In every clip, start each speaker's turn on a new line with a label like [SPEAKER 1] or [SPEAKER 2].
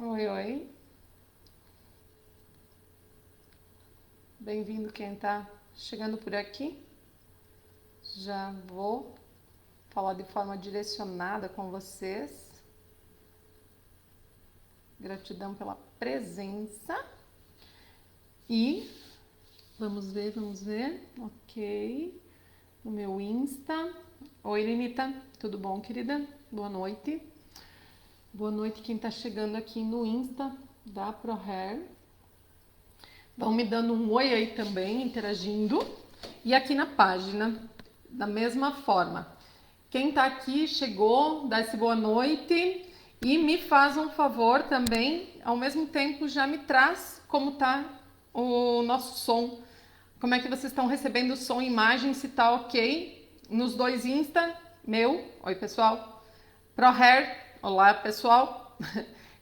[SPEAKER 1] Oi, oi. Bem-vindo quem tá chegando por aqui. Já vou falar de forma direcionada com vocês. Gratidão pela presença. E vamos ver. Ok. No meu Insta. Oi, Lenita. Tudo bom, querida? Boa noite. Boa noite quem tá chegando aqui no Insta da ProHair. Vão me dando um oi aí também, interagindo. E aqui na página, da mesma forma. Quem tá aqui, chegou, dá esse boa noite. E me faz um favor também, ao mesmo tempo já me traz como tá o nosso som. Como é que vocês estão recebendo o som e imagem, se tá ok. Nos dois Insta, meu, oi pessoal. ProHair, olá pessoal.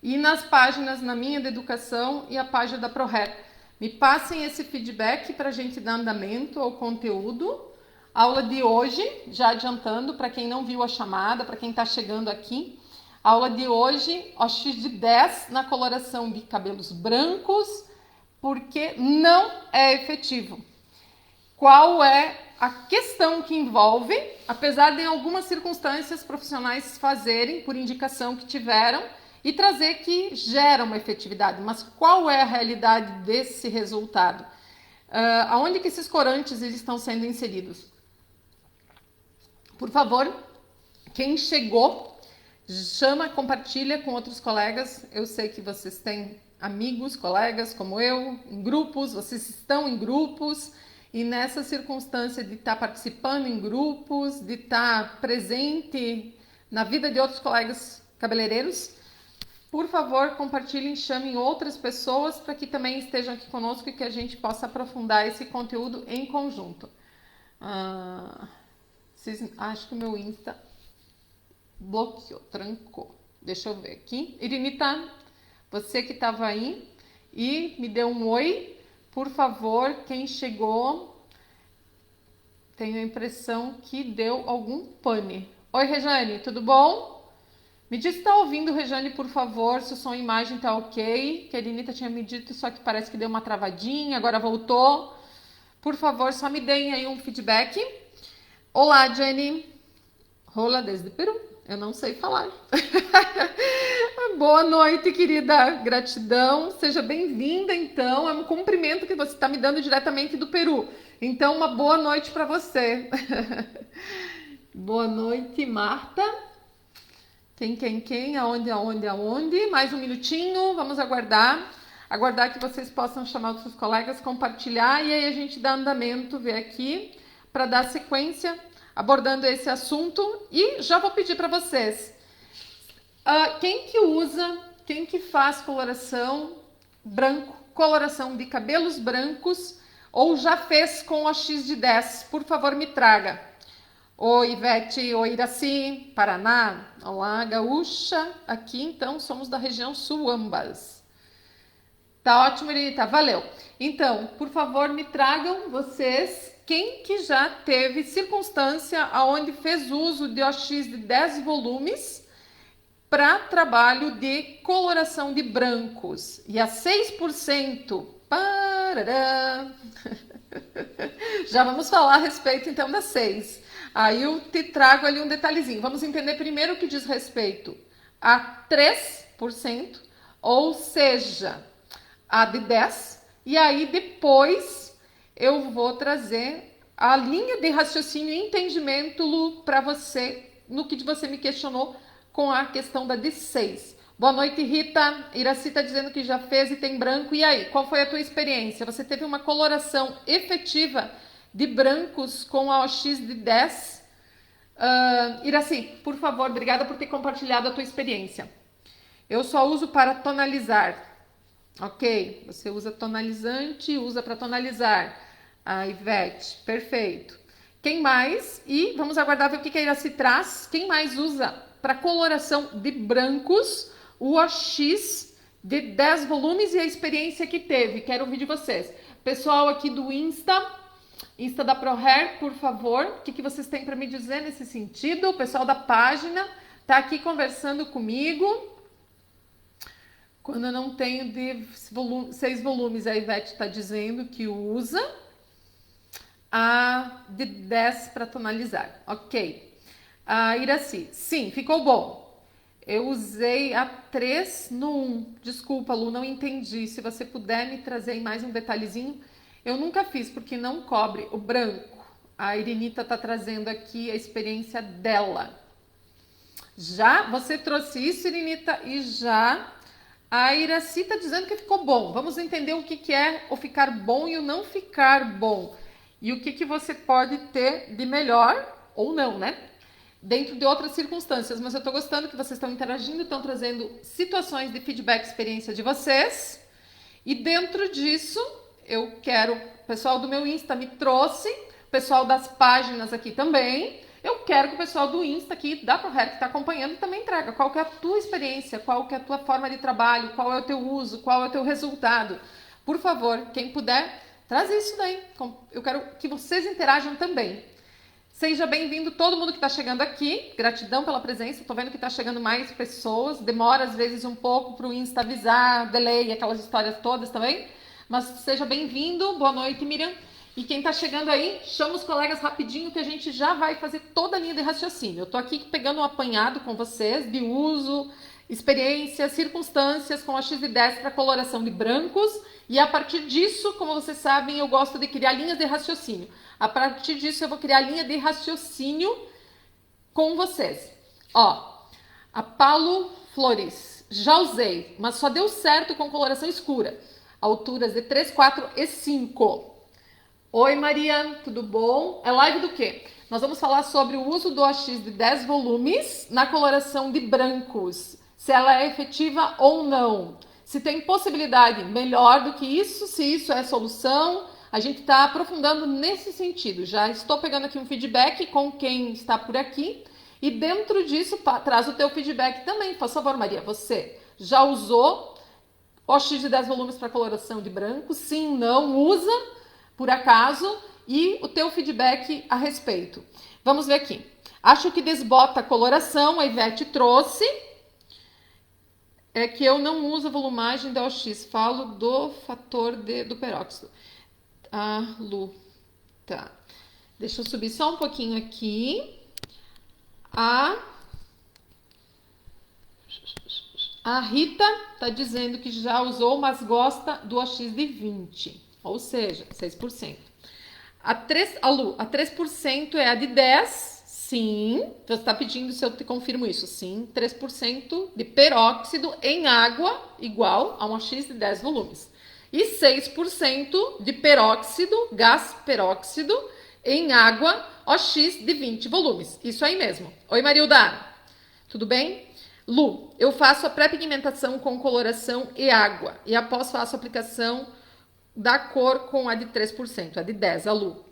[SPEAKER 1] E nas páginas, na minha de educação e a página da ProHair. Me passem esse feedback para a gente dar andamento ao conteúdo. Aula de hoje, já adiantando, para quem não viu a chamada, para quem está chegando aqui. Aula de hoje, OX de 10 na coloração de cabelos brancos, porque não é efetivo. Qual é a questão que envolve, apesar de em algumas circunstâncias profissionais fazerem, por indicação que tiveram, e trazer que gera uma efetividade. Mas qual é a realidade desse resultado? Aonde que esses corantes eles estão sendo inseridos? Por favor, quem chegou, chama, compartilha com outros colegas. Eu sei que vocês têm amigos, colegas como eu, em grupos, vocês estão em grupos, e nessa circunstância de estar participando em grupos, de estar presente na vida de outros colegas cabeleireiros, por favor, compartilhem, chamem outras pessoas para que também estejam aqui conosco e que a gente possa aprofundar esse conteúdo em conjunto. Acho que o meu Insta bloqueou, trancou. Deixa eu ver aqui. Irinita, você que estava aí e me deu um oi, por favor, quem chegou, tenho a impressão que deu algum pane. Oi, Rejane, tudo bom? Me diz se está ouvindo, Rejane, por favor, se o som e imagem está ok. Que a Irinita tinha me dito, só que parece que deu uma travadinha, agora voltou. Por favor, só me deem aí um feedback. Olá, Jenny. Rola desde Peru. Eu não sei falar. Boa noite, querida. Gratidão. Seja bem-vinda, então. É um cumprimento que você está me dando diretamente do Peru. Então, uma boa noite para você. Boa noite, Marta. Quem? Aonde? Mais um minutinho, vamos aguardar. Aguardar que vocês possam chamar os seus colegas, compartilhar e aí a gente dá andamento, ver aqui, para dar sequência, abordando esse assunto. E já vou pedir para vocês, quem que faz coloração branco, coloração de cabelos brancos, ou já fez com o X de 10, por favor me traga. Oi, Ivete, oi, Iraci, Paraná, olá, gaúcha, aqui então somos da região sul ambas. Tá ótimo, Irinita, valeu. Então, por favor, me tragam vocês, quem que já teve circunstância aonde fez uso de OX de 10 volumes para trabalho de coloração de brancos. E a 6%, parará. Já vamos falar a respeito então das 6%. Aí eu te trago ali um detalhezinho. Vamos entender primeiro o que diz respeito a 3%, ou seja, a de 10%. E aí depois eu vou trazer a linha de raciocínio e entendimento, Lu, para você, no que você me questionou com a questão da de 6%. Boa noite, Rita. Iraci está dizendo que já fez e tem branco. E aí, qual foi a tua experiência? Você teve uma coloração efetiva de brancos com a OX de 10? Iraci, por favor, obrigada por ter compartilhado a tua experiência. Eu só uso para tonalizar. Ok, você usa tonalizante, usa para tonalizar. A Ivete, perfeito. Quem mais? E vamos aguardar ver o que a Iraci traz. Quem mais usa para coloração de brancos o OX de 10 volumes e a experiência que teve? Quero ouvir de vocês. Pessoal aqui do Insta da ProHair, por favor, o que vocês têm para me dizer nesse sentido? O pessoal da página está aqui conversando comigo. Quando eu não tenho de 6 volumes, a Ivete está dizendo que usa a de 10 para tonalizar. Ok. A Iraci, sim, ficou bom. Eu usei a 3 no 1. Desculpa, Lu, não entendi. Se você puder me trazer mais um detalhezinho. Eu nunca fiz, porque não cobre o branco. A Irenita está trazendo aqui a experiência dela. Já você trouxe isso, Irenita, e já a Iraci está dizendo que ficou bom. Vamos entender o que é o ficar bom e o não ficar bom. E o que você pode ter de melhor ou não, né? Dentro de outras circunstâncias. Mas eu estou gostando que vocês estão interagindo, estão trazendo situações de feedback, experiência de vocês. E dentro disso, eu quero... O pessoal do meu Insta me trouxe, o pessoal das páginas aqui também. Eu quero que o pessoal do Insta aqui, da ProHair, que está acompanhando, também traga qual que é a tua experiência, qual que é a tua forma de trabalho, qual é o teu uso, qual é o teu resultado. Por favor, quem puder, traz isso daí. Eu quero que vocês interajam também. Seja bem-vindo todo mundo que está chegando aqui. Gratidão pela presença. Estou vendo que está chegando mais pessoas. Demora, às vezes, um pouco para o Insta avisar, delay, aquelas histórias todas também. Mas seja bem-vindo. Boa noite, Miriam. E quem está chegando aí, chama os colegas rapidinho que a gente já vai fazer toda a linha de raciocínio. Eu estou aqui pegando um apanhado com vocês de uso, experiências, circunstâncias com a X10 para coloração de brancos. E a partir disso, como vocês sabem, eu gosto de criar linhas de raciocínio. A partir disso, eu vou criar linha de raciocínio com vocês. Ó, a Paulo Flores, já usei, mas só deu certo com coloração escura. Alturas de 3, 4 e 5. Oi, Maria, tudo bom? É live do quê? Nós vamos falar sobre o uso do AX de 10 volumes na coloração de brancos. Se ela é efetiva ou não. Se tem possibilidade melhor do que isso, se isso é solução. A gente está aprofundando nesse sentido. Já estou pegando aqui um feedback com quem está por aqui. E dentro disso, traz o teu feedback também. Por favor, Maria, você já usou o AX de 10 volumes para coloração de branco? Sim, não, usa, por acaso, e o teu feedback a respeito. Vamos ver aqui. Acho que desbota a coloração, a Ivete trouxe. É que eu não uso a volumagem da OX, falo do fator do peróxido. Ah, Lu, tá. Deixa eu subir só um pouquinho aqui. A Rita tá dizendo que já usou, mas gosta do OX de 20, ou seja, 6%. Lu, a 3% é a de 10, sim. Você está pedindo se eu te confirmo isso, sim. 3% de peróxido em água igual a um AX de 10 volumes. E 6% de peróxido, gás peróxido, em água, OX de 20 volumes. Isso aí mesmo. Oi, Marilda. Tudo bem? Lu, eu faço a pré-pigmentação com coloração e água. E após faço a aplicação da cor com a de 3%, a de 10%, a Lu.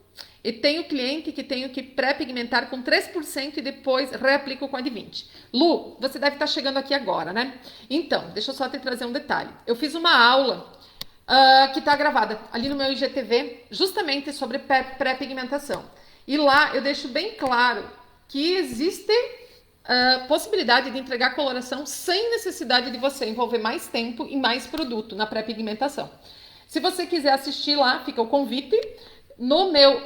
[SPEAKER 1] E tenho cliente que tenho que pré-pigmentar com 3% e depois reaplico com a de 20%. Lu, você deve estar chegando aqui agora, né? Então, deixa eu só te trazer um detalhe. Eu fiz uma aula que está gravada ali no meu IGTV, justamente sobre pré-pigmentação. E lá eu deixo bem claro que existe possibilidade de entregar coloração sem necessidade de você envolver mais tempo e mais produto na pré-pigmentação. Se você quiser assistir lá, fica o convite no meu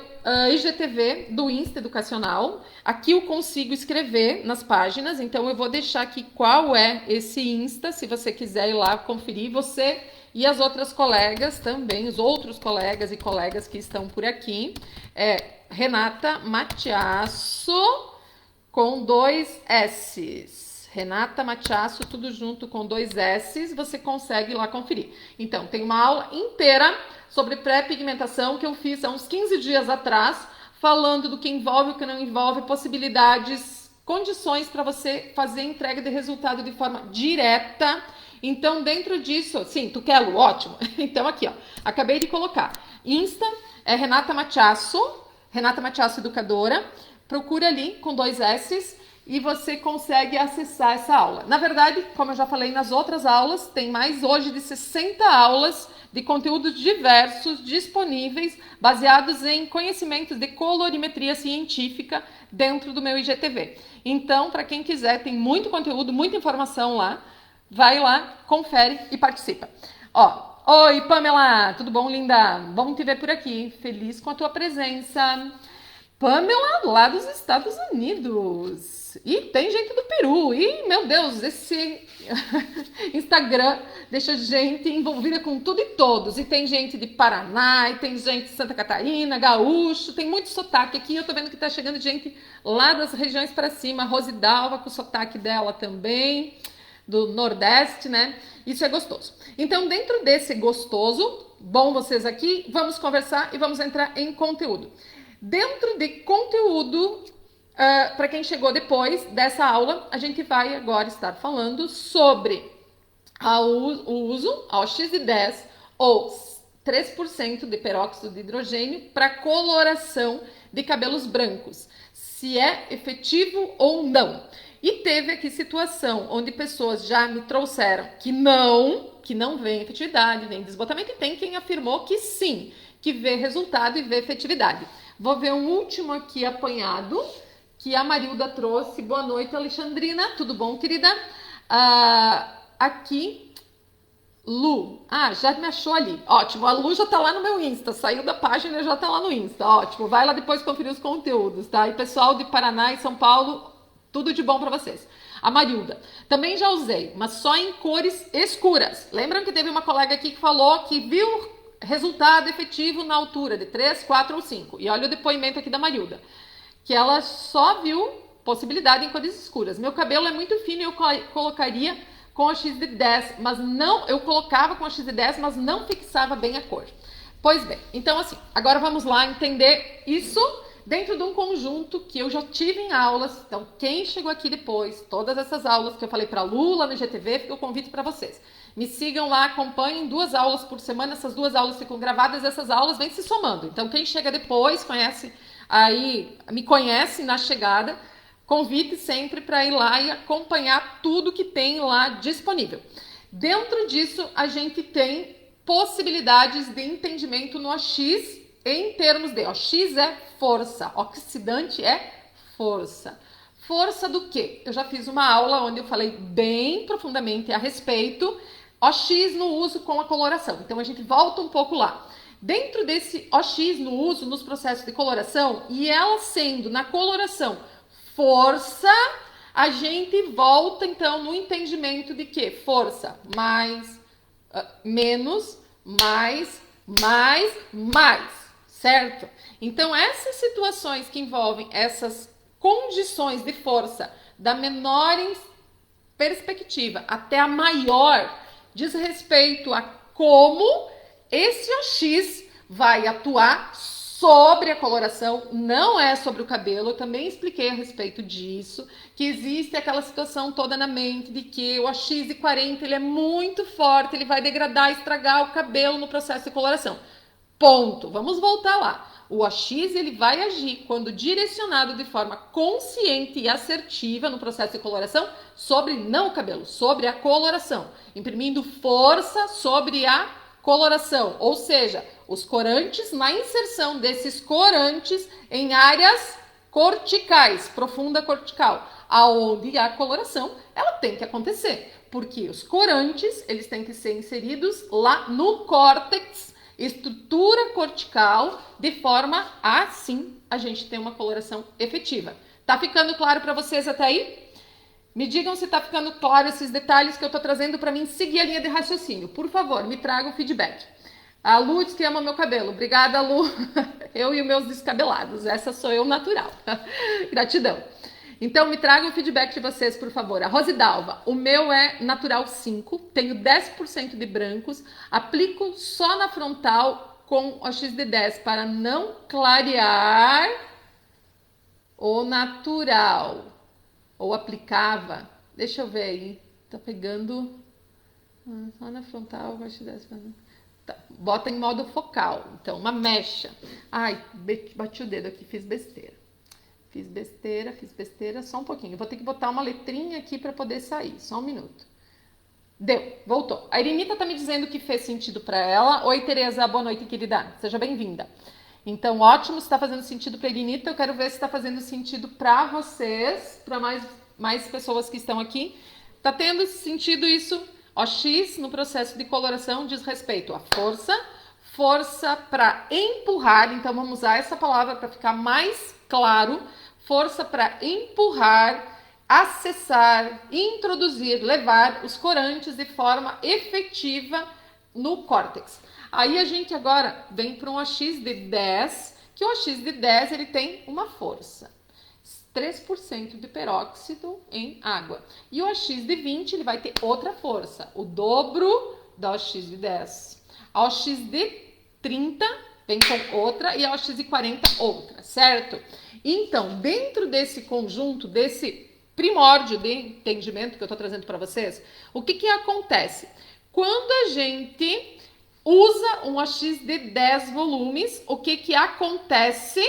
[SPEAKER 1] IGTV do Insta Educacional. Aqui eu consigo escrever nas páginas, então eu vou deixar aqui qual é esse Insta, se você quiser ir lá conferir, você e as outras colegas também, os outros colegas e colegas que estão por aqui. Renata Matiasso com 2 S's. Renata Matiasso, tudo junto com 2 S's, você consegue ir lá conferir. Então, tem uma aula inteira sobre pré-pigmentação que eu fiz há uns 15 dias atrás, falando do que envolve e o que não envolve, possibilidades, condições para você fazer entrega de resultado de forma direta. Então, dentro disso, sim, tu quer, Lu? Ótimo. Então, aqui, ó, acabei de colocar. Insta é Renata Matiasso Educadora. Procura ali com 2 S's e você consegue acessar essa aula. Na verdade, como eu já falei nas outras aulas, tem mais hoje de 60 aulas de conteúdos diversos disponíveis, baseados em conhecimentos de colorimetria científica dentro do meu IGTV. Então, para quem quiser, tem muito conteúdo, muita informação lá. vai lá, confere e participa. Ó, oi, Pamela, tudo bom, linda? Bom te ver por aqui. Feliz com a tua presença. Pamela, lá dos Estados Unidos. E tem gente do Peru. E, meu Deus, esse Instagram deixa gente envolvida com tudo e todos. E tem gente de Paraná, e tem gente de Santa Catarina, gaúcho, tem muito sotaque aqui. Eu tô vendo que tá chegando gente lá das regiões para cima. Rosidalva com o sotaque dela também, do Nordeste, né? Isso é gostoso. Então, dentro desse gostoso, bom vocês aqui, vamos conversar e vamos entrar em conteúdo. Dentro de conteúdo, para quem chegou depois dessa aula, a gente vai agora estar falando sobre o uso ao OX10 ou 3% de peróxido de hidrogênio para coloração de cabelos brancos, se é efetivo ou não. E teve aqui situação onde pessoas já me trouxeram que não vê efetividade, nem desbotamento, e tem quem afirmou que sim, que vê resultado e vê efetividade. Vou ver um último aqui apanhado, que a Marilda trouxe. Boa noite, Alexandrina. Tudo bom, querida? Aqui, Lu. Já me achou ali. Ótimo, a Lu já tá lá no meu Insta. Saiu da página e já tá lá no Insta. Ótimo, vai lá depois conferir os conteúdos, tá? E pessoal de Paraná e São Paulo, tudo de bom para vocês. A Marilda. Também já usei, mas só em cores escuras. Lembram que teve uma colega aqui que falou que viu resultado efetivo na altura de 3, 4 ou 5. E olha o depoimento aqui da Marilda, que ela só viu possibilidade em cores escuras. Meu cabelo é muito fino e eu colocaria com a X de 10, mas não, eu colocava com a X de 10, mas não fixava bem a cor. Pois bem, então assim, agora vamos lá entender isso dentro de um conjunto que eu já tive em aulas. Então, quem chegou aqui depois, todas essas aulas que eu falei para a Lula no IGTV, fica o convite para vocês. Me sigam lá, acompanhem 2 aulas por semana, essas 2 aulas ficam gravadas, essas aulas vêm se somando. Então, quem chega depois, me conhece na chegada, convite sempre para ir lá e acompanhar tudo que tem lá disponível. Dentro disso, a gente tem possibilidades de entendimento no AX em termos de OX é força, oxidante é força. Força do quê? Eu já fiz uma aula onde eu falei bem profundamente a respeito. OX no uso com a coloração. Então, a gente volta um pouco lá. Dentro desse OX no uso nos processos de coloração, e ela sendo na coloração força, a gente volta, então, no entendimento de que força mais, menos, mais, certo? Então, essas situações que envolvem essas condições de força, da menor perspectiva até a maior, diz respeito a como esse OX vai atuar sobre a coloração, não é sobre o cabelo. Eu também expliquei a respeito disso, que existe aquela situação toda na mente de que o AX40 ele é muito forte, ele vai degradar, estragar o cabelo no processo de coloração. Ponto. Vamos voltar lá. O AX ele vai agir quando direcionado de forma consciente e assertiva no processo de coloração sobre não o cabelo, sobre a coloração, imprimindo força sobre a coloração, ou seja, os corantes, na inserção desses corantes em áreas corticais, profunda cortical, aonde a coloração ela tem que acontecer, porque os corantes eles têm que ser inseridos lá no córtex, estrutura cortical, de forma a, sim, a gente ter uma coloração efetiva. Tá ficando claro para vocês até aí? Me digam se tá ficando claro esses detalhes que eu tô trazendo para mim seguir a linha de raciocínio. Por favor, me tragam feedback. A Lu diz que ama meu cabelo. Obrigada, Lu. Eu e os meus descabelados. Essa sou eu natural. Gratidão. Então, me tragam o feedback de vocês, por favor. A Rosidalva, o meu é natural 5, tenho 10% de brancos, aplico só na frontal com o XD10 para não clarear o natural. Ou aplicava, deixa eu ver aí, tá pegando só na frontal com o XD10. Tá. Bota em modo focal, então uma mecha. Ai, bati o dedo aqui, fiz besteira. Fiz besteira, só um pouquinho. Vou ter que botar uma letrinha aqui para poder sair, só um minuto. Deu, voltou. A Irenita tá me dizendo que fez sentido para ela. Oi, Tereza, boa noite, querida. Seja bem-vinda. Então, ótimo, se está fazendo sentido para a Irenita, eu quero ver se está fazendo sentido para vocês, para mais pessoas que estão aqui. Tá tendo sentido isso? OX no processo de coloração diz respeito à força para empurrar, então vamos usar essa palavra para ficar mais claro, força para empurrar, acessar, introduzir, levar os corantes de forma efetiva no córtex. Aí a gente agora vem para um OX de 10, que o OX de 10 ele tem uma força. 3% de peróxido em água. E o OX de 20 ele vai ter outra força, o dobro da OX de 10. A OX de 30 vem com outra e a OX de 40 outra, certo? Então, dentro desse conjunto, desse primórdio de entendimento que eu estou trazendo para vocês, o que acontece? Quando a gente usa um OX de 10 volumes, o que acontece?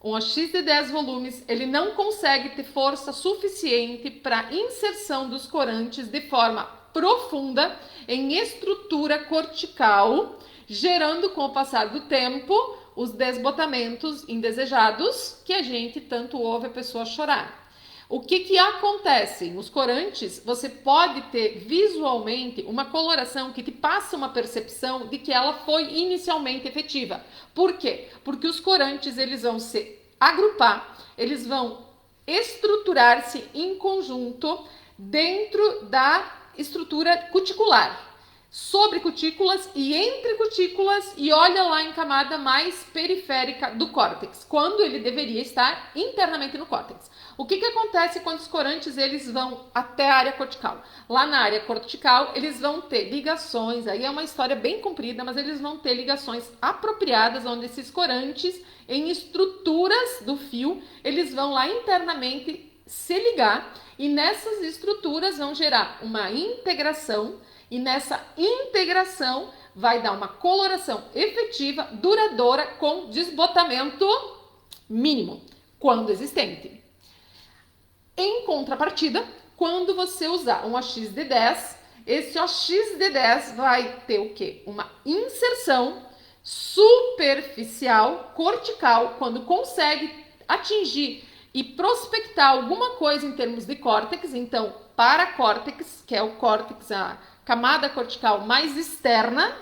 [SPEAKER 1] Um OX de 10 volumes, ele não consegue ter força suficiente para inserção dos corantes de forma profunda em estrutura cortical, gerando com o passar do tempo os desbotamentos indesejados que a gente tanto ouve a pessoa chorar. O que acontece? Nos corantes, você pode ter visualmente uma coloração que te passa uma percepção de que ela foi inicialmente efetiva. Por quê? Porque os corantes eles vão se agrupar, eles vão estruturar-se em conjunto dentro da estrutura cuticular, sobre cutículas e entre cutículas, e olha lá em camada mais periférica do córtex, quando ele deveria estar internamente no córtex. O que acontece quando os corantes eles vão até a área cortical? Lá na área cortical eles vão ter ligações, aí é uma história bem comprida, mas eles vão ter ligações apropriadas, onde esses corantes em estruturas do fio, eles vão lá internamente se ligar, e nessas estruturas vão gerar uma integração, e nessa integração vai dar uma coloração efetiva, duradoura, com desbotamento mínimo, quando existente. Em contrapartida, quando você usar um OX de 10, esse OX de 10 vai ter o quê? Uma inserção superficial, cortical, quando consegue atingir e prospectar alguma coisa em termos de córtex. Então, paracórtex, que é o córtex, a camada cortical mais externa,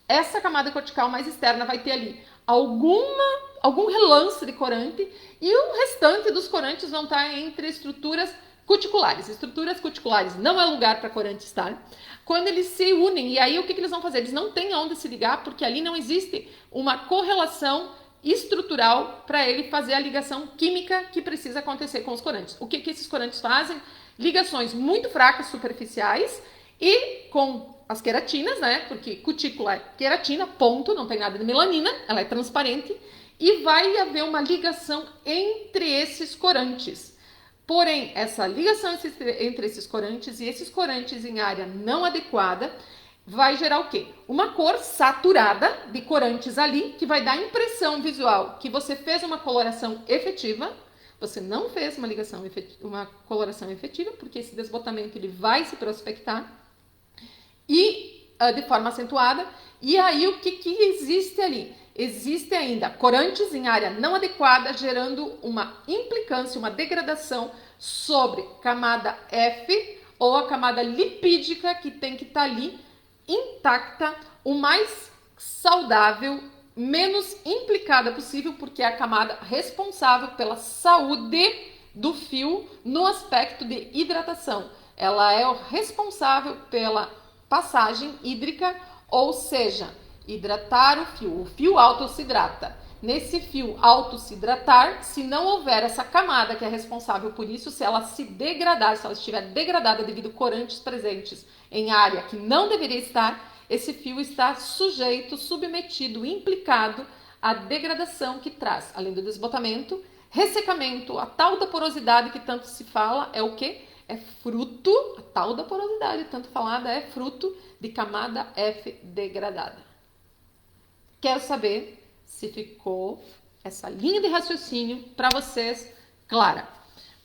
[SPEAKER 1] essa camada cortical mais externa vai ter ali algum relance de corante, e o restante dos corantes vão estar entre estruturas cuticulares. Estruturas cuticulares não é lugar para corante estar. Quando eles se unem, e aí o que eles vão fazer? Eles não têm onde se ligar, porque ali não existe uma correlação estrutural para ele fazer a ligação química que precisa acontecer com os corantes. O que esses corantes fazem? Ligações muito fracas, superficiais, e com as queratinas, né? Porque cutícula é queratina, ponto, não tem nada de melanina, ela é transparente, e vai haver uma ligação entre esses corantes. Porém, essa ligação entre esses corantes e esses corantes em área não adequada vai gerar o quê? Uma cor saturada de corantes ali, que vai dar a impressão visual que você fez uma coloração efetiva. Você não fez uma coloração efetiva, porque esse desbotamento ele vai se prospectar e de forma acentuada. E aí o que existe ali? Existe ainda corantes em área não adequada, gerando uma implicância, uma degradação sobre camada F, ou a camada lipídica, que tem que estar ali intacta, o mais saudável, menos implicada possível, porque é a camada responsável pela saúde do fio no aspecto de hidratação. Ela é o responsável pela passagem hídrica, ou seja, hidratar o fio auto-se-hidrata. Nesse fio auto-se-hidratar, se não houver essa camada que é responsável por isso, se ela se degradar, se ela estiver degradada devido a corantes presentes em área que não deveria estar, esse fio está sujeito, submetido, implicado à degradação que traz, além do desbotamento, ressecamento, a tal da porosidade que tanto se fala, é o quê? É fruto, a tal da porosidade tanto falada é fruto de camada F degradada. Quero saber se ficou essa linha de raciocínio para vocês clara.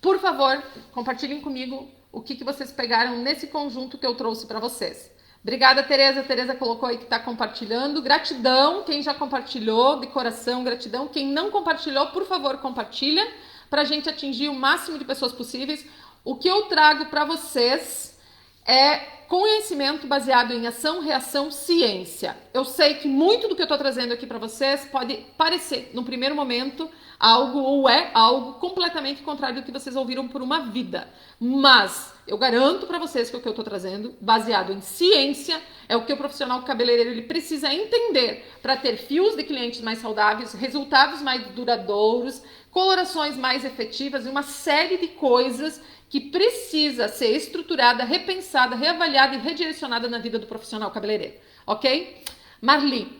[SPEAKER 1] Por favor, compartilhem comigo o que vocês pegaram nesse conjunto que eu trouxe para vocês. Obrigada, Tereza. A Tereza colocou aí que está compartilhando. Gratidão quem já compartilhou, de coração, gratidão. Quem não compartilhou, por favor, compartilha para a gente atingir o máximo de pessoas possíveis. O que eu trago para vocês é conhecimento baseado em ação, reação, ciência. Eu sei que muito do que eu estou trazendo aqui para vocês pode parecer, no primeiro momento, algo ou é algo completamente contrário do que vocês ouviram por uma vida. Mas eu garanto para vocês que o que eu estou trazendo, baseado em ciência, é o que o profissional cabeleireiro ele precisa entender para ter fios de clientes mais saudáveis, resultados mais duradouros, colorações mais efetivas e uma série de coisas que precisa ser estruturada, repensada, reavaliada e redirecionada na vida do profissional cabeleireiro, ok? Marli,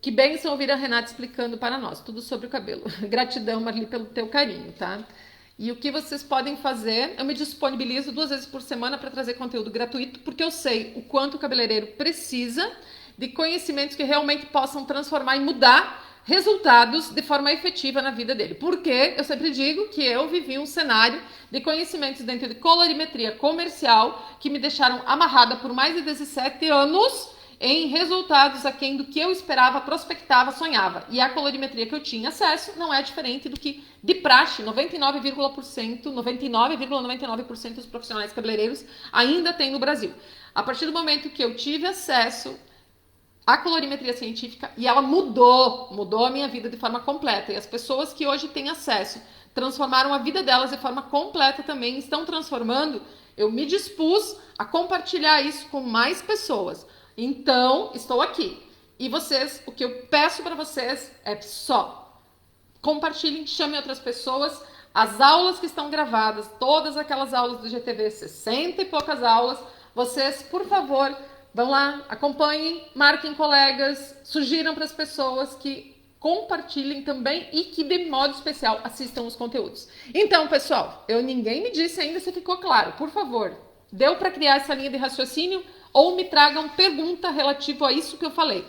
[SPEAKER 1] que bênção ouvir a Renata explicando para nós tudo sobre o cabelo. Gratidão, Marli, pelo teu carinho, tá? E o que vocês podem fazer, eu me disponibilizo 2 vezes por semana para trazer conteúdo gratuito, porque eu sei o quanto o cabeleireiro precisa de conhecimentos que realmente possam transformar e mudar resultados de forma efetiva na vida dele. Porque eu sempre digo que eu vivi um cenário de conhecimentos dentro de colorimetria comercial que me deixaram amarrada por mais de 17 anos em resultados aquém do que eu esperava, prospectava, sonhava. E a colorimetria que eu tinha acesso não é diferente do que, de praxe, 99,99% dos profissionais cabeleireiros ainda tem no Brasil. A partir do momento que eu tive acesso à colorimetria científica, e ela mudou a minha vida de forma completa. E as pessoas que hoje têm acesso transformaram a vida delas de forma completa também, estão transformando. Eu me dispus a compartilhar isso com mais pessoas. Então, estou aqui. E vocês, o que eu peço para vocês é só compartilhem, chamem outras pessoas. As aulas que estão gravadas, todas aquelas aulas do GTV, 60 e poucas aulas, vocês, por favor, vão lá, acompanhem, marquem colegas, sugiram para as pessoas que compartilhem também e que, de modo especial, assistam os conteúdos. Então, pessoal, ninguém me disse ainda se ficou claro. Por favor, deu para criar essa linha de raciocínio ou me tragam pergunta relativa a isso que eu falei.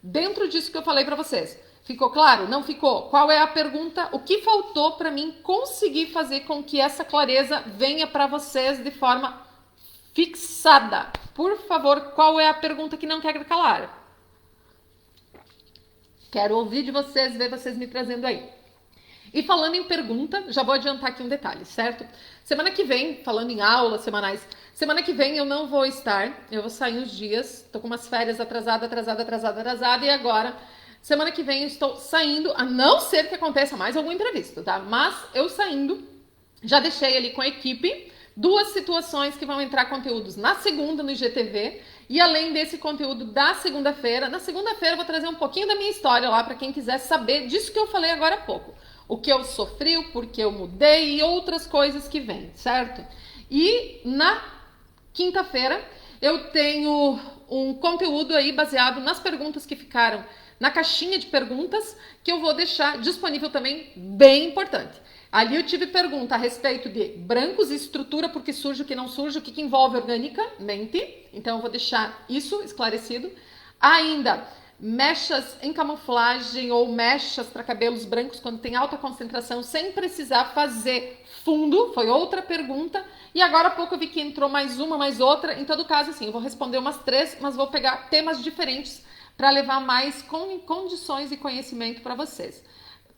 [SPEAKER 1] Dentro disso que eu falei para vocês. Ficou claro? Não ficou? Qual é a pergunta? O que faltou para mim conseguir fazer com que essa clareza venha para vocês de forma fixada? Por favor, qual é a pergunta que não quer calar? Quero ouvir de vocês, ver vocês me trazendo aí. E falando em pergunta, já vou adiantar aqui um detalhe, certo? Semana que vem, falando em aulas semanais, semana que vem eu não vou estar, eu vou sair uns dias, tô com umas férias atrasada, e agora, semana que vem eu estou saindo, a não ser que aconteça mais algum imprevisto, tá? Mas eu saindo, já deixei ali com a equipe, 2 situações que vão entrar conteúdos na segunda no IGTV, e além desse conteúdo da segunda-feira, na segunda-feira eu vou trazer um pouquinho da minha história lá para quem quiser saber disso que eu falei agora há pouco. O que eu sofri, o porquê eu mudei e outras coisas que vêm, certo? E na quinta-feira eu tenho um conteúdo aí baseado nas perguntas que ficaram na caixinha de perguntas, que eu vou deixar disponível também, bem importante. Ali eu tive pergunta a respeito de brancos e estrutura, porque surge o que não surge, o que envolve organicamente. Então eu vou deixar isso esclarecido. Ainda, mechas em camuflagem ou mechas para cabelos brancos quando tem alta concentração, sem precisar fazer fundo, foi outra pergunta. E agora há pouco eu vi que entrou mais uma, mais outra. Em todo caso, assim, eu vou responder umas 3, mas vou pegar temas diferentes para levar mais condições e conhecimento para vocês.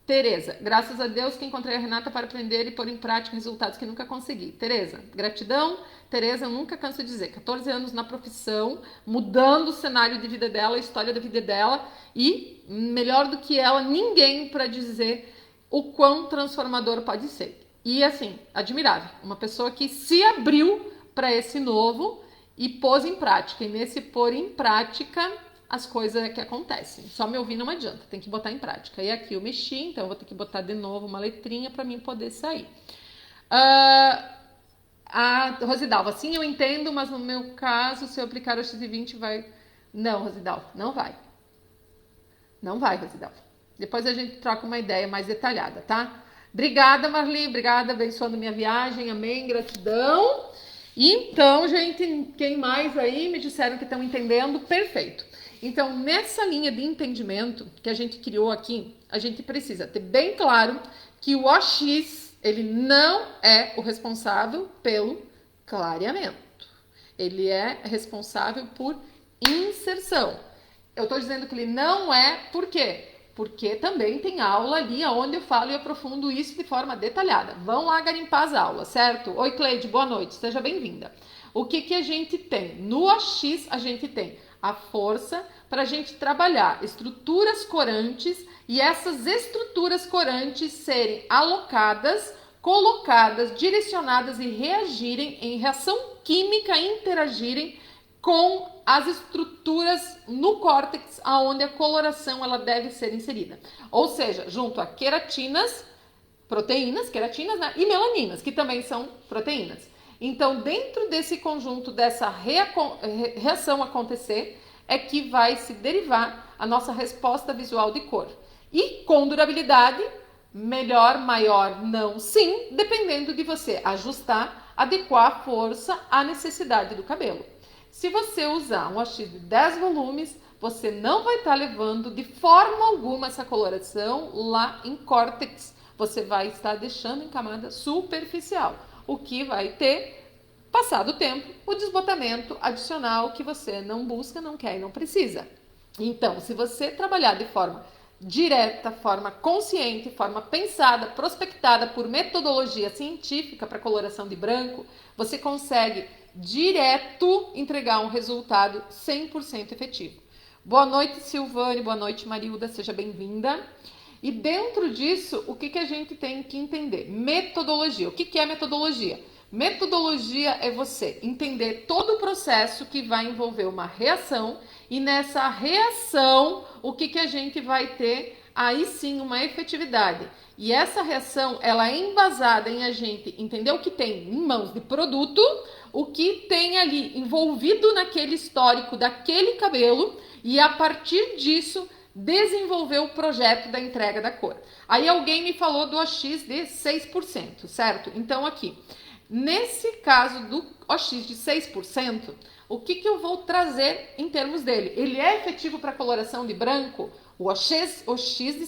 [SPEAKER 1] Tereza, graças a Deus que encontrei a Renata para aprender e pôr em prática resultados que nunca consegui. Tereza, gratidão. Tereza, eu nunca canso de dizer, 14 anos na profissão, mudando o cenário de vida dela, a história da vida dela, e melhor do que ela, ninguém para dizer o quão transformador pode ser. E assim, admirável, uma pessoa que se abriu para esse novo e pôs em prática, e nesse pôr em prática as coisas que acontecem. Só me ouvir não adianta, tem que botar em prática. E aqui eu mexi, então eu vou ter que botar de novo uma letrinha para mim poder sair. A Rosidalva, sim, eu entendo, mas no meu caso, se eu aplicar o X20 vai... Não, Rosidalva, não vai. Não vai, Rosidalva. Depois a gente troca uma ideia mais detalhada, tá? Obrigada, Marli, obrigada, abençoando minha viagem, amém, gratidão. Então, gente, quem mais aí me disseram que estão entendendo? Perfeito. Então, nessa linha de entendimento que a gente criou aqui, a gente precisa ter bem claro que o OX, ele não é o responsável pelo clareamento. Ele é responsável por inserção. Eu estou dizendo que ele não é, por quê? Porque também tem aula ali onde eu falo e aprofundo isso de forma detalhada. Vão lá garimpar as aulas, certo? Oi, Cleide, boa noite, seja bem-vinda. O que a gente tem? No OX, a gente tem a força para a gente trabalhar estruturas corantes e essas estruturas corantes serem alocadas, colocadas, direcionadas e reagirem em reação química, interagirem com as estruturas no córtex, aonde a coloração ela deve ser inserida. Ou seja, junto a queratinas, proteínas, queratinas, né, e melaninas, que também são proteínas. Então, dentro desse conjunto, dessa reação acontecer, é que vai se derivar a nossa resposta visual de cor. E com durabilidade, melhor, maior, não, sim, dependendo de você ajustar, adequar a força à necessidade do cabelo. Se você usar um OX de 10 volumes, você não vai estar levando de forma alguma essa coloração lá em córtex. Você vai estar deixando em camada superficial, o que vai ter, passado o tempo, o desbotamento adicional que você não busca, não quer e não precisa. Então, se você trabalhar de forma direta, forma consciente, forma pensada, prospectada por metodologia científica para coloração de branco, você consegue direto entregar um resultado 100% efetivo. Boa noite, Silvane, boa noite, Marilda, seja bem-vinda. E dentro disso, o que a gente tem que entender? Metodologia. O que é metodologia? Metodologia é você entender todo o processo que vai envolver uma reação e nessa reação, o que a gente vai ter? Aí sim, uma efetividade. E essa reação, ela é embasada em a gente entender o que tem em mãos de produto, o que tem ali envolvido naquele histórico daquele cabelo e a partir disso desenvolver o projeto da entrega da cor. Aí alguém me falou do OX de 6%, certo? Então aqui, nesse caso do OX de 6%, o que eu vou trazer em termos dele? Ele é efetivo para coloração de branco? O OX de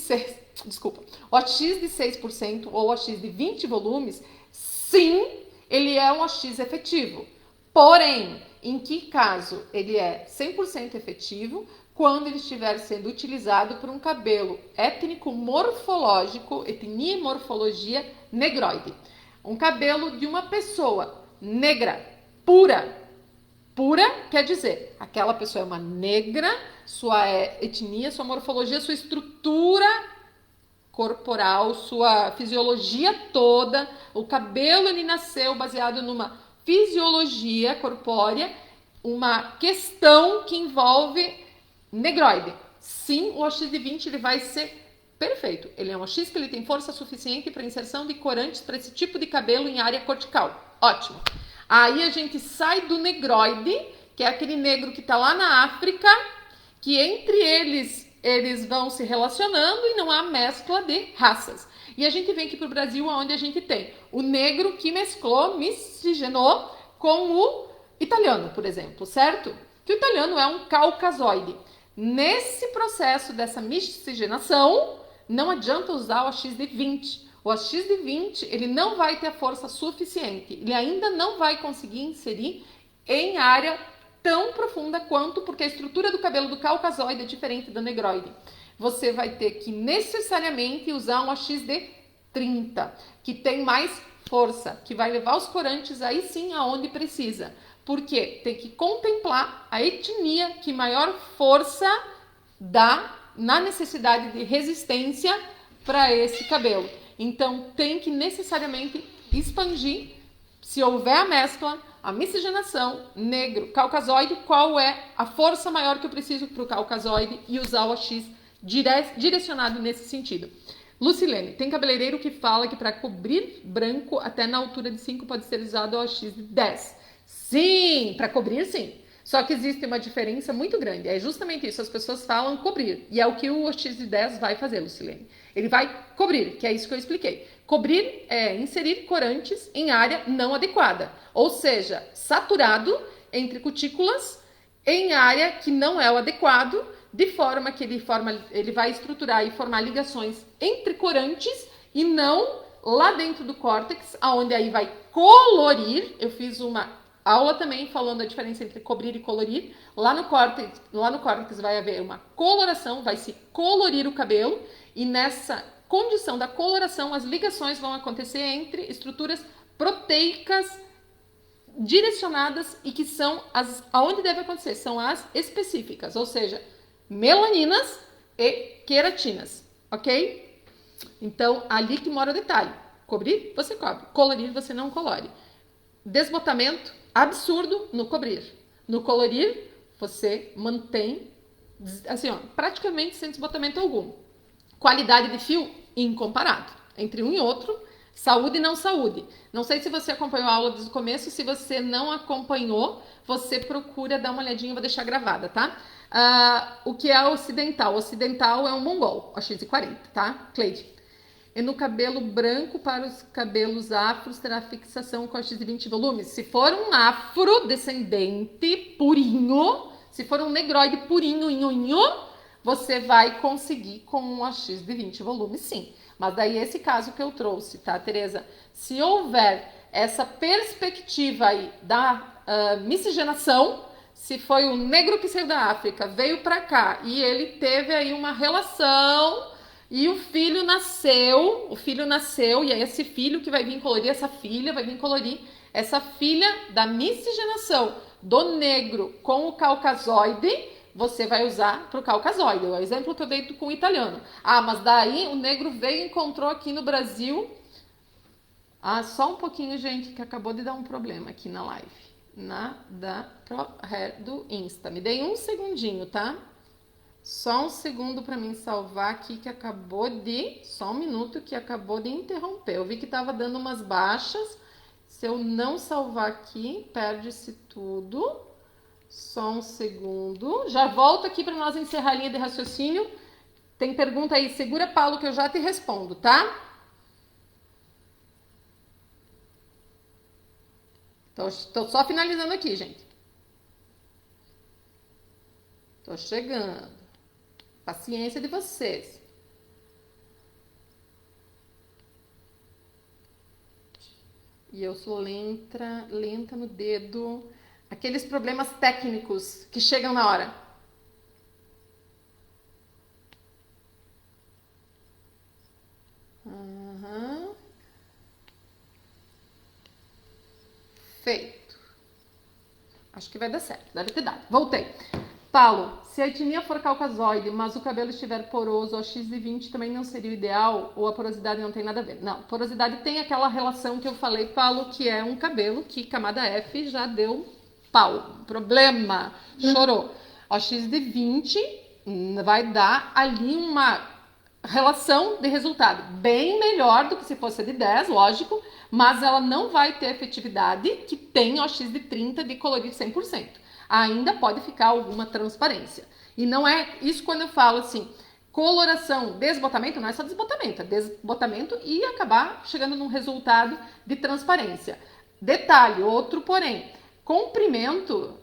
[SPEAKER 1] 6% ou OX de 20 volumes, sim, ele é um OX efetivo. Porém, em que caso ele é 100% efetivo? Quando ele estiver sendo utilizado por um cabelo étnico-morfológico, etnia e morfologia negroide. Um cabelo de uma pessoa negra, pura. Pura quer dizer, aquela pessoa é uma negra, sua etnia, sua morfologia, sua estrutura corporal, sua fisiologia toda, o cabelo ele nasceu baseado numa fisiologia corpórea, uma questão que envolve negroide. Sim, o OX de 20 ele vai ser perfeito. Ele é um OX que ele tem força suficiente para inserção de corantes para esse tipo de cabelo em área cortical. Ótimo. Aí a gente sai do negroide, que é aquele negro que está lá na África, que entre eles vão se relacionando e não há mescla de raças. E a gente vem aqui para o Brasil, onde a gente tem o negro que miscigenou com o italiano, por exemplo, certo? Que o italiano é um caucasoide. Nesse processo dessa miscigenação, não adianta usar o OX de 20. O OX de 20, ele não vai ter a força suficiente. Ele ainda não vai conseguir inserir em área tão profunda quanto, porque a estrutura do cabelo do caucasoide é diferente da negroide. Você vai ter que necessariamente usar um OX de 30, que tem mais força, que vai levar os corantes aí sim aonde precisa. Porque tem que contemplar a etnia que maior força dá na necessidade de resistência para esse cabelo. Então tem que necessariamente expandir, se houver a mescla, a miscigenação, negro, caucasoide, qual é a força maior que eu preciso para o caucasoide e usar o OX direcionado nesse sentido. Lucilene, tem cabeleireiro que fala que para cobrir branco até na altura de 5 pode ser usado o OX de 10. Sim, para cobrir sim. Só que existe uma diferença muito grande. É justamente isso, as pessoas falam cobrir. E é o que o OX de 10 vai fazer, Lucilene. Ele vai cobrir, que é isso que eu expliquei. Cobrir é inserir corantes em área não adequada. Ou seja, saturado entre cutículas em área que não é o adequado, de forma que ele vai estruturar e formar ligações entre corantes e não lá dentro do córtex, onde aí vai colorir. Eu fiz uma aula também falando a diferença entre cobrir e colorir. Lá no córtex vai haver uma coloração, vai se colorir o cabelo, e nessa condição da coloração as ligações vão acontecer entre estruturas proteicas direcionadas e que são aonde deve acontecer, são as específicas, ou seja, melaninas e queratinas, ok? Então, ali que mora o detalhe. Cobrir, você cobre. Colorir, você não colore. Desbotamento absurdo no cobrir. No colorir, você mantém, assim, ó, praticamente sem desbotamento algum. Qualidade de fio incomparável entre um e outro. Saúde e não saúde. Não sei se você acompanhou a aula desde o começo. Se você não acompanhou, você procura dar uma olhadinha, eu vou deixar gravada, tá? O que é ocidental? Ocidental é um mongol, a X40, tá? Cleide. E no cabelo branco, para os cabelos afros, terá fixação com a X20 volumes. Se for um afrodescendente purinho, se for um negroide purinho, você vai conseguir com a X de 20 volumes, sim. Mas daí esse caso que eu trouxe, tá, Tereza? Se houver essa perspectiva aí da miscigenação, se foi um negro que saiu da África, veio para cá e ele teve aí uma relação e o filho nasceu, e aí esse filho que vai vir colorir essa filha, vai vir colorir essa filha da miscigenação do negro com o caucasoide, você vai usar para o caucasoide. É o exemplo que eu dei com o italiano. Ah, mas daí o negro veio e encontrou aqui no Brasil. Ah, só um pouquinho, gente, que acabou de dar um problema aqui na live. Da ProHair do Insta. Me dei um segundinho, tá? Só um segundo para mim salvar aqui que acabou de... Só um minuto que acabou de interromper. Eu vi que tava dando umas baixas. Se eu não salvar aqui, perde-se tudo. Só um segundo. Já volto aqui para nós encerrar a linha de raciocínio. Tem pergunta aí? Segura, Paulo, que eu já te respondo, tá? Tô só finalizando aqui, gente. Tô chegando. Paciência de vocês. E eu sou lenta no dedo. Aqueles problemas técnicos que chegam na hora. Feito. Acho que vai dar certo. Deve ter dado. Voltei. Paulo, se a etnia for caucasoide, mas o cabelo estiver poroso, a X de 20 também não seria o ideal? Ou a porosidade não tem nada a ver? Não, porosidade tem aquela relação que eu falei, Paulo, que é um cabelo que camada F já deu pau. Problema. Chorou. A X de 20 vai dar ali uma relação de resultado bem melhor do que se fosse de 10, lógico, mas ela não vai ter efetividade que tem o X de 30 de colorir 100%. Ainda pode ficar alguma transparência. E não é isso quando eu falo assim, coloração, desbotamento, não é só desbotamento, é desbotamento e acabar chegando num resultado de transparência. Detalhe, outro porém, comprimento,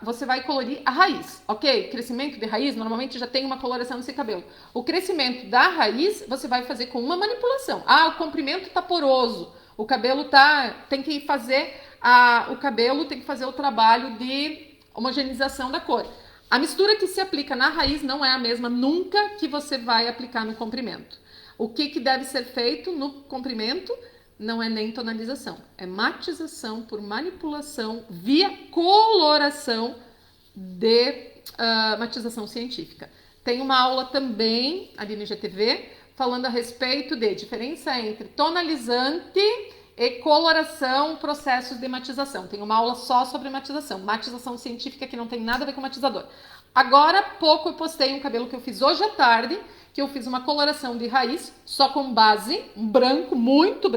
[SPEAKER 1] você vai colorir a raiz, ok? Crescimento de raiz, normalmente já tem uma coloração nesse cabelo. O crescimento da raiz, você vai fazer com uma manipulação. O comprimento tá poroso, o cabelo tem que fazer o trabalho de homogeneização da cor. A mistura que se aplica na raiz não é a mesma nunca que você vai aplicar no comprimento. O que deve ser feito no comprimento? Não é nem tonalização, é matização por manipulação via coloração de matização científica. Tem uma aula também ali no IGTV falando a respeito de diferença entre tonalizante e coloração, processos de matização. Tem uma aula só sobre matização científica que não tem nada a ver com matizador. Agora há pouco eu postei um cabelo que eu fiz hoje à tarde, que eu fiz uma coloração de raiz, só com base, um branco, muito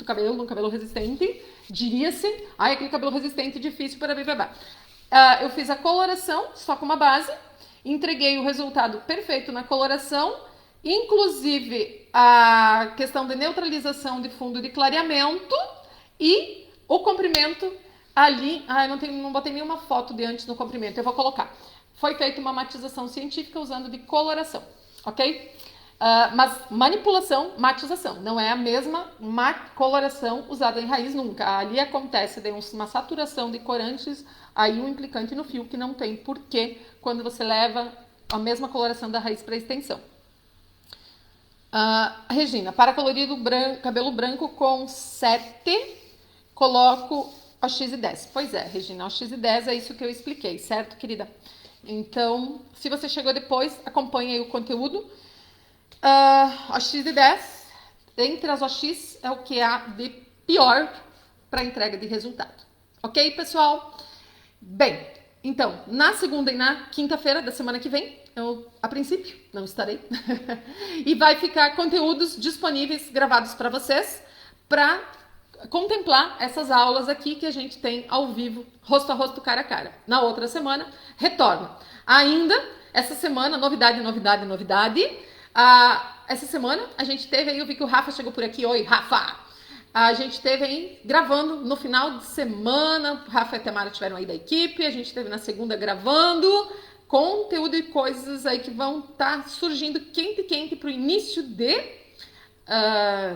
[SPEAKER 1] cabelo, um cabelo resistente, diria-se, aquele cabelo resistente difícil para blá. Eu fiz a coloração só com uma base, entreguei o resultado perfeito na coloração, inclusive a questão de neutralização de fundo de clareamento e o comprimento ali, não botei nenhuma foto de antes no comprimento, eu vou colocar. Foi feita uma matização científica usando de coloração, ok? Mas manipulação, matização, não é a mesma coloração usada em raiz nunca. Ali acontece uma saturação de corantes, aí um implicante no fio que não tem porquê quando você leva a mesma coloração da raiz para a extensão. Regina, para colorido cabelo branco com 7, coloco o X10. Pois é, Regina, o X10 é isso que eu expliquei, certo, querida? Então, se você chegou depois, acompanhe aí o conteúdo. OX10, entre as OX, é o que há de pior para entrega de resultado. Ok, pessoal? Bem, então, na segunda e na quinta-feira da semana que vem, eu, a princípio, não estarei. E vai ficar conteúdos disponíveis, gravados para vocês, para contemplar essas aulas aqui que a gente tem ao vivo, rosto a rosto, cara a cara. Na outra semana, retorno. Ainda, essa semana, novidade. Essa semana a gente teve aí, eu vi que o Rafa chegou por aqui. Oi, Rafa! A gente teve aí gravando no final de semana, o Rafa e a Tamara tiveram aí da equipe, a gente teve na segunda gravando conteúdo e coisas aí que vão estar surgindo quente para o início de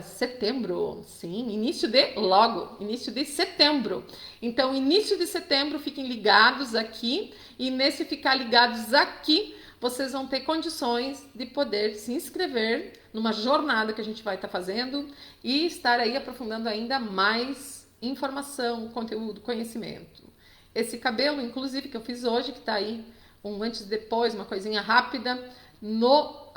[SPEAKER 1] setembro. Sim, início de setembro. Então, início de setembro, fiquem ligados aqui, e nesse ficar ligados aqui, vocês vão ter condições de poder se inscrever numa jornada que a gente vai estar fazendo e estar aí aprofundando ainda mais informação, conteúdo, conhecimento. Esse cabelo, inclusive, que eu fiz hoje, que está aí um antes e depois, uma coisinha rápida no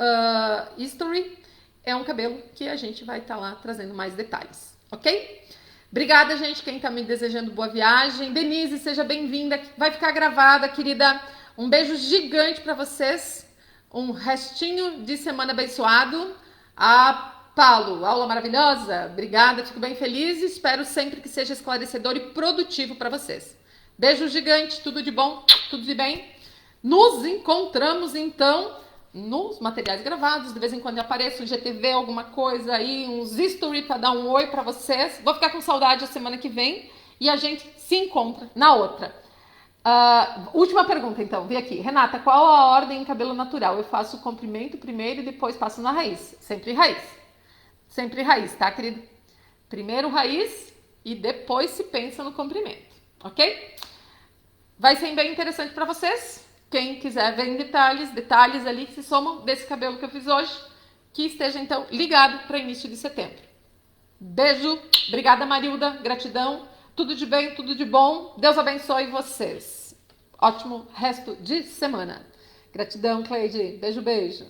[SPEAKER 1] History, é um cabelo que a gente vai estar lá trazendo mais detalhes, ok? Obrigada, gente, quem está me desejando boa viagem. Denise, seja bem-vinda, vai ficar gravada, querida. Um beijo gigante para vocês, um restinho de semana abençoado. Paulo, aula maravilhosa, obrigada, fico bem feliz e espero sempre que seja esclarecedor e produtivo para vocês. Beijo gigante, tudo de bom, tudo de bem. Nos encontramos então nos materiais gravados, de vez em quando apareça um GTV, alguma coisa aí, uns history para dar um oi para vocês. Vou ficar com saudade a semana que vem e a gente se encontra na outra. Última pergunta, então, vi aqui. Renata, qual a ordem em cabelo natural? Eu faço o comprimento primeiro e depois passo na raiz. Sempre raiz. Sempre raiz, tá, querido? Primeiro raiz e depois se pensa no comprimento, ok? Vai ser bem interessante para vocês. Quem quiser ver em detalhes ali que se somam desse cabelo que eu fiz hoje, que esteja, então, ligado para início de setembro. Beijo. Obrigada, Marilda. Gratidão. Tudo de bem, tudo de bom. Deus abençoe vocês. Ótimo resto de semana. Gratidão, Cleide. Beijo, beijo.